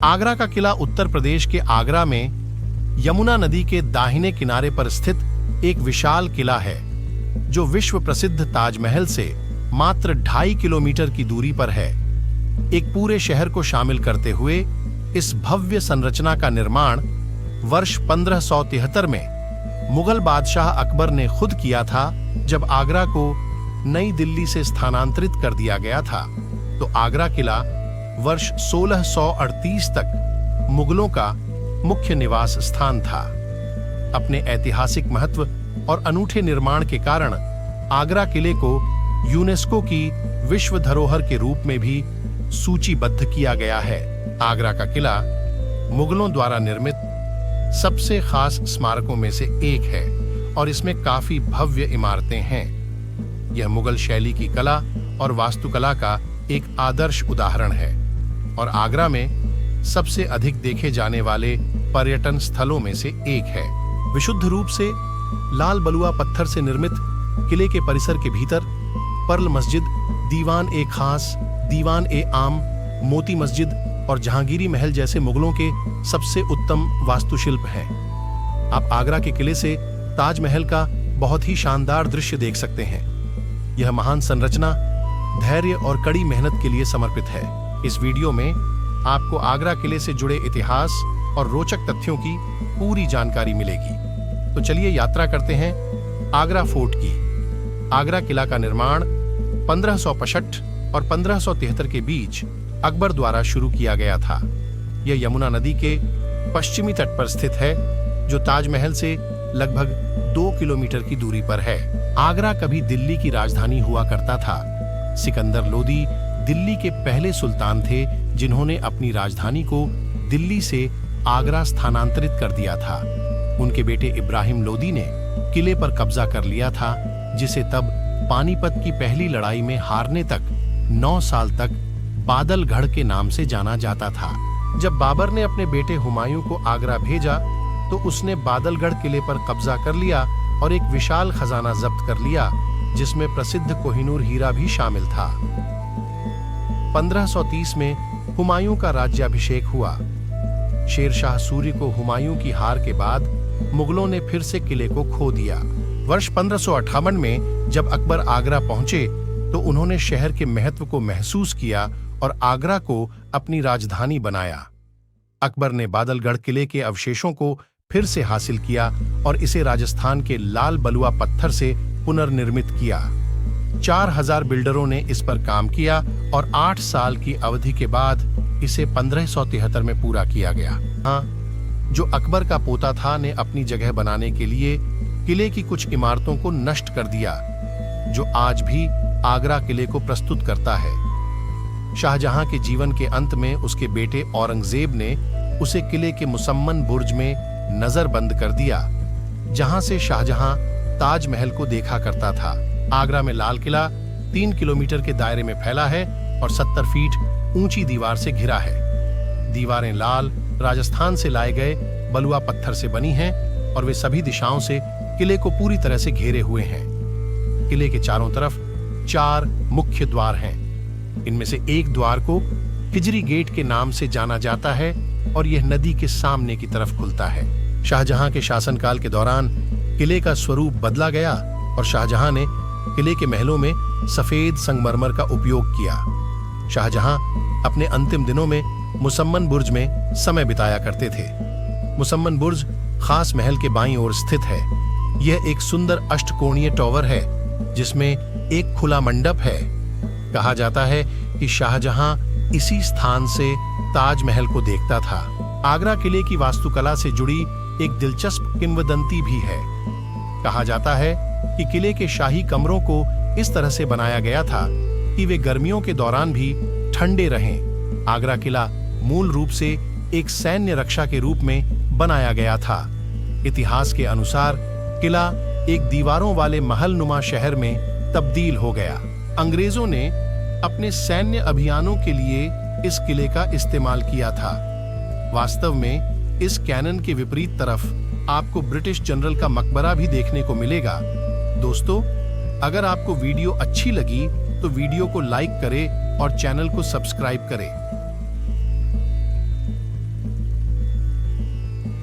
आगरा का किला उत्तर प्रदेश के आगरा में यमुना नदी के दाहिने किनारे पर स्थित एक विशाल किला है, जो विश्व प्रसिद्ध ताजमहल से मात्र 2.5 किलोमीटर की दूरी पर है। एक पूरे शहर को शामिल करते हुए इस भव्य संरचना का निर्माण वर्ष 1573 में मुगल बादशाह अकबर ने खुद किया था, जब आगरा को नई दिल्ली से स्थानांतरित कर दिया गया था। तो आगरा किला वर्ष 1638 तक मुगलों का मुख्य निवास स्थान था। अपने ऐतिहासिक महत्व और अनूठे निर्माण के कारण आगरा किले को यूनेस्को की विश्व धरोहर के रूप में भी सूचीबद्ध किया गया है। आगरा का किला मुगलों द्वारा निर्मित सबसे खास स्मारकों में से एक है और इसमें काफी भव्य इमारतें हैं। यह मुगल शैली की कला और वास्तुकला का एक आदर्श उदाहरण है और आगरा में सबसे अधिक देखे जाने वाले पर्यटन स्थलों में से एक है। विशुद्ध रूप से लाल बलुआ पत्थर से निर्मित किले के परिसर के भीतर पर्ल मस्जिद, दीवान ए खास, दीवान ए आम, मोती मस्जिद और जहांगीरी महल जैसे मुगलों के सबसे उत्तम वास्तुशिल्प हैं। आप आगरा के किले से ताजमहल का बहुत ही शानदार दृश्य देख सकते हैं। यह महान संरचना धैर्य और कड़ी मेहनत के लिए समर्पित है। इस वीडियो में आपको आगरा किले से जुड़े इतिहास और रोचक तथ्यों की पूरी जानकारी मिलेगी। तो चलिए यात्रा करते हैं आगरा फोर्ट की। आगरा किला का निर्माण 1565 और 1573 के बीच अकबर द्वारा शुरू किया गया था। यह यमुना नदी के पश्चिमी तट पर स्थित है, जो ताजमहल से लगभग 2 किलोमीटर की दूरी पर है। आगरा कभी दिल्ली की राजधानी हुआ करता था। सिकंदर लोदी दिल्ली के पहले सुल्तान थे, जिन्होंने अपनी राजधानी को दिल्ली से आगरा स्थानांतरित कर दिया था। उनके बेटे इब्राहिम लोदी ने किले पर कब्जा कर लिया था, जिसे तब पानीपत की पहली लड़ाई में हारने तक 9 साल तक बादलगढ़ के नाम से जाना जाता था। जब बाबर ने अपने बेटे हुमायूं को आगरा भेजा, तो उसने बादलगढ़ किले पर कब्जा कर लिया और एक विशाल खजाना जब्त कर लिया, जिसमें प्रसिद्ध कोहिनूर हीरा भी शामिल था। 1530 में हुमायूं का राज्याभिषेक हुआ। शेरशाह सूरी को हुमायूं की हार के बाद मुगलों ने फिर से किले को खो दिया। वर्ष 1558 में जब अकबर आगरा पहुंचे, तो उन्होंने शहर के महत्व को महसूस किया और आगरा को अपनी राजधानी बनाया। अकबर ने बादलगढ़ किले के अवशेषों को फिर से हासिल किया और इसे राजस्थान के लाल बलुआ पत्थर से पुनर्निर्मित किया। 4000 बिल्डरों ने इस पर काम किया और 8 साल की अवधि के बाद इसे 1573 में पूरा किया गया। हाँ, जो अकबर का पोता था ने अपनी जगह बनाने के लिए किले की कुछ इमारतों को नष्ट कर दिया, जो आज भी आगरा किले को प्रस्तुत करता है। शाहजहां के जीवन के अंत में उसके बेटे औरंगजेब ने उसे किले के मुसम्मन बुर्ज में नजरबंद कर दिया, जहां से शाहजहां ताजमहल को देखा करता था। आगरा में लाल किला 3 किलोमीटर के दायरे में फैला है और 70 फीट ऊंची दीवार से घिरा है। दीवारें लाल राजस्थान से लाए गए बलुआ पत्थर से बनी हैं और वे सभी दिशाओं से किले को पूरी तरह से घेरे हुए हैं। किले के चारों तरफ 4 मुख्य द्वार हैं। इनमें से एक द्वार को हिजरी गेट के नाम से जाना जाता है और यह नदी के सामने की तरफ खुलता है। शाहजहां के शासनकाल के दौरान किले का स्वरूप बदला गया और शाहजहां ने किले के महलों में सफेद संगमरमर का उपयोग किया। शाहजहां अपने अंतिम दिनों में मुसम्मन बुर्ज में समय बिताया करते थे। मुसम्मन बुर्ज खास महल के बाईं ओर स्थित है। यह एक सुंदर अष्टकोणीय टॉवर है, जिसमें एक खुला मंडप है। कहा जाता है कि शाहजहां इसी स्थान से ताजमहल को देखता था। आगरा किले की वास्तुकला से जुड़ी एक दिलचस्प किंवदंती भी है। कहा जाता है कि किले के शाही कमरों को इस तरह से बनाया गया था कि वे गर्मियों के दौरान भी ठंडे रहें। आगरा किला मूल रूप से एक सैन्य रक्षा के रूप में बनाया गया था। इतिहास के अनुसार किला एक दीवारों वाले महलनुमा शहर में तब्दील हो गया। अंग्रेजों ने अपने सैन्य अभियानों के लिए इस किले का इस्तेमाल किया था। वास्तव में इस कैनन के विपरीत तरफ आपको ब्रिटिश जनरल का मकबरा भी देखने को मिलेगा। दोस्तों, अगर आपको वीडियो अच्छी लगी तो वीडियो को लाइक करें और चैनल को सब्सक्राइब करें।